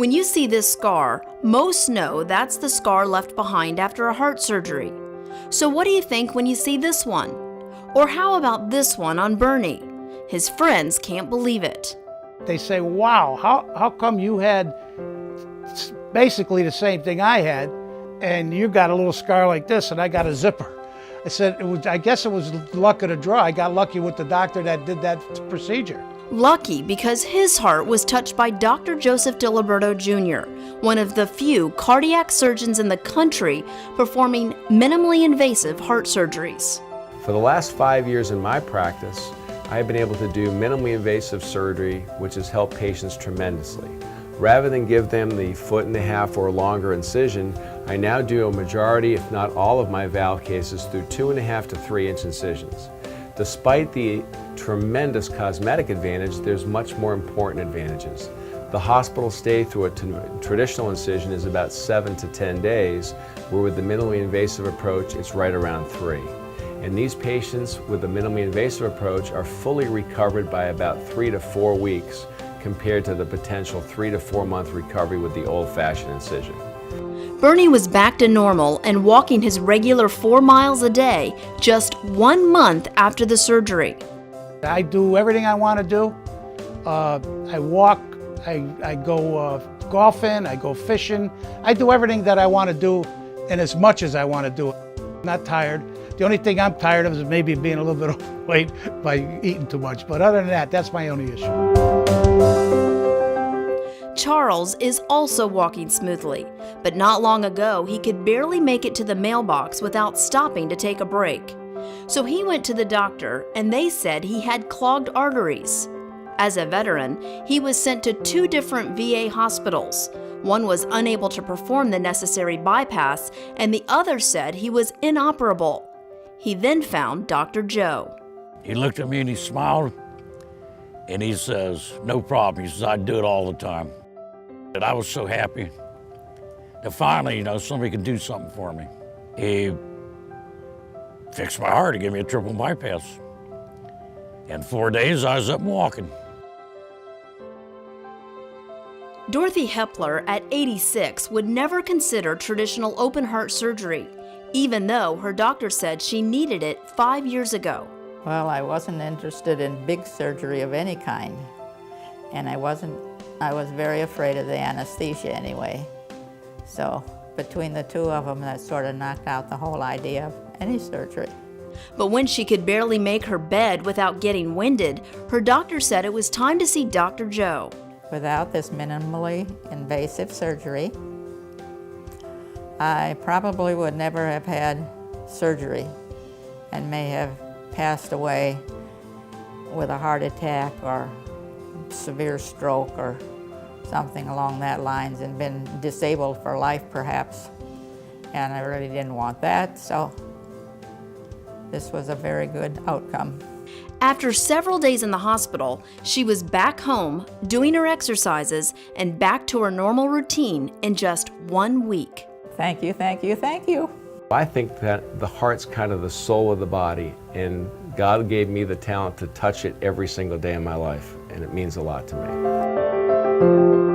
When you see this scar, most know that's the scar left behind after a heart surgery. So what do you think when you see this one? Or how about this one on Bernie? His friends can't believe it. They say, wow, how come you had basically the same thing I had, and you got a little scar like this, and I got a zipper? I said, I guess it was luck of the draw. I got lucky with the doctor that did that procedure. Lucky because his heart was touched by Dr. Joseph DiLiberto Jr., one of the few cardiac surgeons in the country performing minimally invasive heart surgeries. For the last 5 years in my practice, I have been able to do minimally invasive surgery, which has helped patients tremendously. Rather than give them the 1.5 foot or longer incision, I now do a majority, if not all, of my valve cases through 2.5 to 3 inch incisions. Despite the tremendous cosmetic advantage, there's much more important advantages. The hospital stay through a traditional incision is about 7 to 10 days, where with the minimally invasive approach, it's right around 3. And these patients with the minimally invasive approach are fully recovered by about 3 to 4 weeks, compared to the potential 3 to 4 month recovery with the old-fashioned incision. Bernie was back to normal and walking his regular 4 miles a day just 1 month after the surgery. I do everything I want to do. I walk, I go golfing, I go fishing. I do everything that I want to do and as much as I want to do it. I'm not tired. The only thing I'm tired of is maybe being a little bit overweight by eating too much. But other than that, that's my only issue. Charles is also walking smoothly, but not long ago he could barely make it to the mailbox without stopping to take a break. So he went to the doctor and they said he had clogged arteries. As a veteran, he was sent to 2 different VA hospitals. One was unable to perform the necessary bypass and the other said he was inoperable. He then found Dr. Joe. He looked at me and he smiled and he says, "No problem." He says, "I do it all the time." And I was so happy that finally, somebody could do something for me. He fixed my heart. He gave me a triple bypass. In 4 days, I was up and walking. Dorothy Hepler, at 86, would never consider traditional open heart surgery, even though her doctor said she needed it 5 years ago. Well, I wasn't interested in big surgery of any kind, and I was very afraid of the anesthesia anyway. So between the two of them, that sort of knocked out the whole idea of any surgery. But when she could barely make her bed without getting winded, her doctor said it was time to see Dr. Joe. Without this minimally invasive surgery, I probably would never have had surgery and may have passed away with a heart attack or severe stroke or something along that lines and been disabled for life perhaps. And I really didn't want that, so this was a very good outcome. After several days in the hospital, she was back home, doing her exercises, and back to her normal routine in just 1 week. Thank you, thank you, thank you. I think that the heart's kind of the soul of the body, and God gave me the talent to touch it every single day of my life, and it means a lot to me.